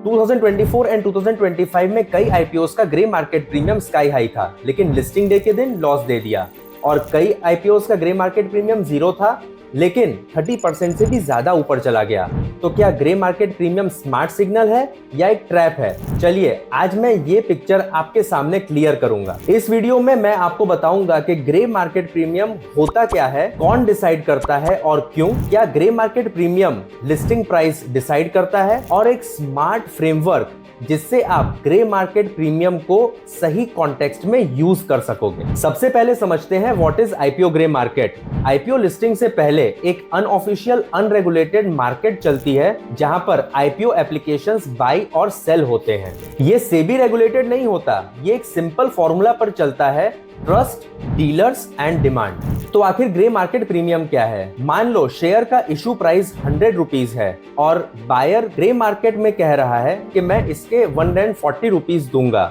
2024 and 2025 में कई IPOs का grey market premium sky high था, लेकिन लिस्टिंग डे के दिन लॉस दे दिया। और कई आईपीओस का ग्रे मार्केट प्रीमियम 0 था, लेकिन 30% से भी ज्यादा ऊपर चला गया। तो क्या grey market premium smart signal है या एक ट्रैप है? चलिए आज मैं ये पिक्चर आपके सामने क्लियर करूंगा। इस वीडियो में मैं आपको बताऊंगा कि ग्रे मार्केट प्रीमियम होता क्या है, कौन डिसाइड करता है और क्यों, क्या grey market premium listing price decide करता है, और एक स्मार्ट फ्रेमवर्क जिससे आप ग्रे मार्केट प्रीमियम को सही कॉन्टेक्स्ट में यूज कर सकोगे। सबसे पहले समझते हैं what is IPO grey market. IPO listing से पहले एक अनऑफिशियल अनरेगुलेटेड मार्केट चलती है जहां पर आईपीओ एप्लीकेशंस बाय और सेल होते हैं। ये सेबी रेगुलेटेड नहीं होता, ये एक सिंपल फॉर्मूला पर चलता है, ट्रस्ट, डीलर्स एंड डिमांड। तो आखिर ग्रे मार्केट प्रीमियम क्या है? मान लो शेयर का इशू प्राइस 100 रुपीज है और बायर ग्रे मार्केट में कह रहा है कि मैं इसके 140 रुपीज दूंगा,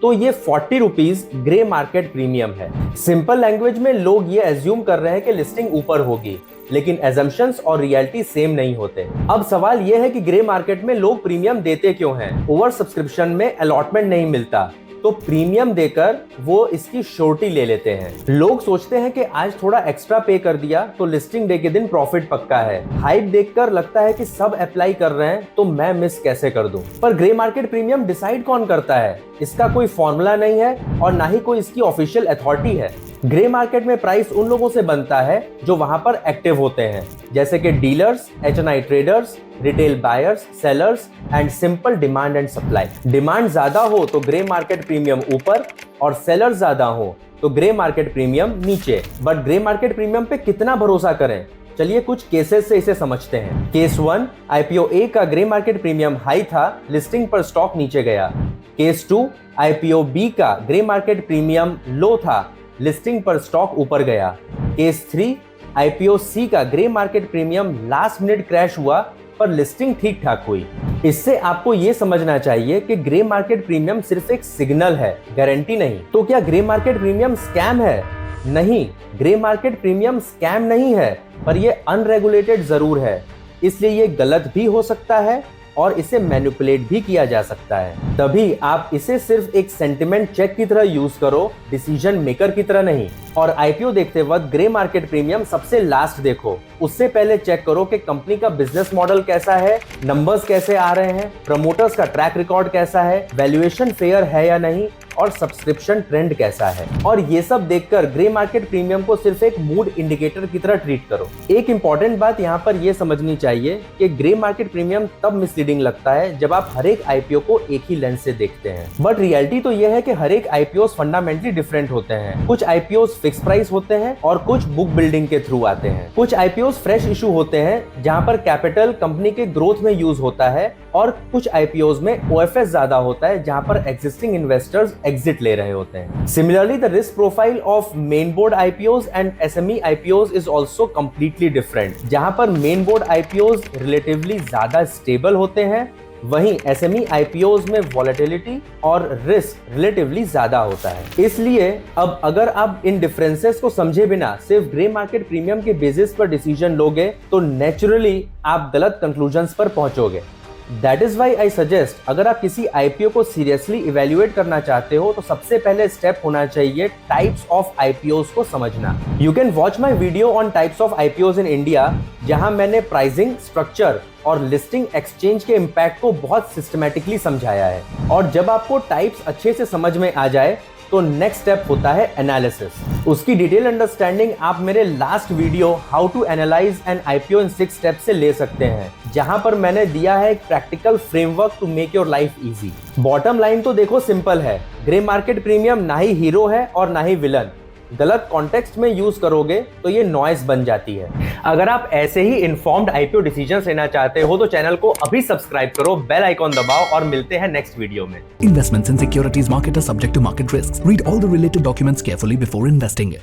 तो ये 40 रुपीज ग्रे मार्केट प्रीमियम है। सिंपल लैंग्वेज में लोग ये एज्यूम कर रहे हैं कि लिस्टिंग ऊपर होगी, लेकिन एजम्पशंस और रियलिटी सेम नहीं होते। अब सवाल यह है कि ग्रे मार्केट में लोग प्रीमियम देते क्यों हैं? ओवर सब्सक्रिप्शन में अलॉटमेंट नहीं मिलता, तो प्रीमियम देकर वो इसकी श्योरिटी ले लेते हैं। लोग सोचते हैं कि आज थोड़ा एक्स्ट्रा पे कर दिया तो लिस्टिंग डे के दिन प्रॉफिट पक्का है। हाइप देखकर लगता है कि सब अप्लाई कर रहे हैं तो मैं मिस कैसे कर दूं। पर ग्रे मार्केट प्रीमियम डिसाइड कौन करता है? इसका कोई फॉर्मूला नहीं है और ना ही कोई इसकी ऑफिशियल अथॉरिटी है। ग्रे मार्केट में प्राइस उन लोगों से बनता है जो वहां पर एक्टिव होते हैं, जैसे कि dealers, HNI traders, retail buyers, sellers and simple demand and supply. Demand ज्यादा हो तो ग्रे मार्केट प्रीमियम ऊपर और सेलर ज्यादा हो तो ग्रे मार्केट प्रीमियम नीचे। बट ग्रे मार्केट प्रीमियम पे कितना भरोसा करें? चलिए कुछ केसेस से इसे समझते हैं। केस 1, आईपीओ ए का ग्रे मार्केट प्रीमियम हाई था, लिस्टिंग पर स्टॉक नीचे गया। केस 2, आईपीओ बी का ग्रे मार्केट प्रीमियम लो था, लिस्टिंग पर स्टॉक ऊपर गया। केस 3, आईपीओ सी का grey market premium last minute crash हुआ पर लिस्टिंग ठीक ठाक हुई। इससे आपको यह समझना चाहिए कि ग्रे मार्केट प्रीमियम सिर्फ एक सिग्नल है, गारंटी नहीं। तो क्या ग्रे मार्केट प्रीमियम स्कैम है? नहीं, ग्रे मार्केट प्रीमियम स्कैम नहीं है, पर यह अनरेगुलेटेड जरूर है, इसलिए यह गलत भी हो सकता है और इसे मैनिपुलेट भी किया जा सकता है। तभी आप इसे सिर्फ एक सेंटिमेंट चेक की तरह यूज करो, डिसीजन मेकर की तरह नहीं। और आईपीओ देखते वक्त ग्रे मार्केट प्रीमियम सबसे लास्ट देखो, उससे पहले चेक करो कि कंपनी का बिजनेस मॉडल कैसा है, नंबर्स कैसे आ रहे हैं, प्रमोटर्स का ट्रैक रिकॉर्ड कैसा है, वैल्यूएशन फेयर है या नहीं, और सब्सक्रिप्शन ट्रेंड कैसा है। और ये सब देखकर ग्रे मार्केट प्रीमियम को सिर्फ एक मूड इंडिकेटर की तरह ट्रीट करो। एक इंपॉर्टेंट बात यहाँ पर यह समझनी चाहिए कि ग्रे मार्केट प्रीमियम तब मिसलीडिंग लगता है जब आप हर एक आईपीओ को एक ही लेंस से देखते हैं। बट रियलिटी तो यह है कि हर एक आईपीओ फंडामेंटली डिफरेंट होते हैं। कुछ आईपीओ फिक्स प्राइस होते हैं और कुछ बुक बिल्डिंग के थ्रू आते हैं। कुछ आईपीओ फ्रेश इशू होते हैं जहां पर कैपिटल कंपनी के ग्रोथ में यूज होता है, और कुछ आईपीओ में ओएफएस ज्यादा होता है जहां पर एग्जिस्टिंग इन्वेस्टर्स एग्जिट ले रहे होते हैं। Similarly the risk profile of main board IPOs and SME IPOs is also completely different. जहां पर मेन बोर्ड आईपीओज रिलेटिवली ज्यादा स्टेबल होते हैं, वहीं एसएमई आईपीओज में वॉलेटिलिटी और रिस्क रिलेटिवली ज्यादा होता है। इसलिए अब अगर आप इन डिफरेंसेस को समझे बिना सिर्फ ग्रे मार्केट प्रीमियम के बेसिस पर डिसीजन लोगे तो नेचुरली आप गलत कंक्लूजन्स पर पहुंचोगे। That is why I suggest, अगर आप किसी आईपीओ को सीरियसली इवेल्युएट करना चाहते हो तो सबसे पहले स्टेप होना चाहिए टाइप्स ऑफ आईपीओज को समझना। You can watch my video on types of IPOs in India, जहां मैंने प्राइसिंग, स्ट्रक्चर और लिस्टिंग एक्सचेंज के इम्पैक्ट को बहुत सिस्टमैटिकली समझाया है। और जब आपको टाइप्स अच्छे से समझ में आ जाए तो नेक्स्ट स्टेप होता है एनालिसिस। उसकी डिटेल अंडरस्टैंडिंग आप मेरे last video how to analyse an IPO in 6 steps से ले सकते हैं, जहां पर मैंने दिया है एक practical framework to make your life easy. Bottom line तो देखो सिंपल है, ग्रे मार्केट प्रीमियम ना ही हीरो है और ना ही विलन। गलत कॉन्टेक्स्ट में यूज करोगे तो ये नॉइस बन जाती है। अगर आप ऐसे ही इन्फॉर्म्ड आईपीओ डिसीजंस लेना चाहते हो तो चैनल को अभी सब्सक्राइब करो, बेल आइकॉन दबाओ और मिलते हैं नेक्स्ट वीडियो में। Investments in securities market are subject to market risks. Read all the related documents carefully before investing.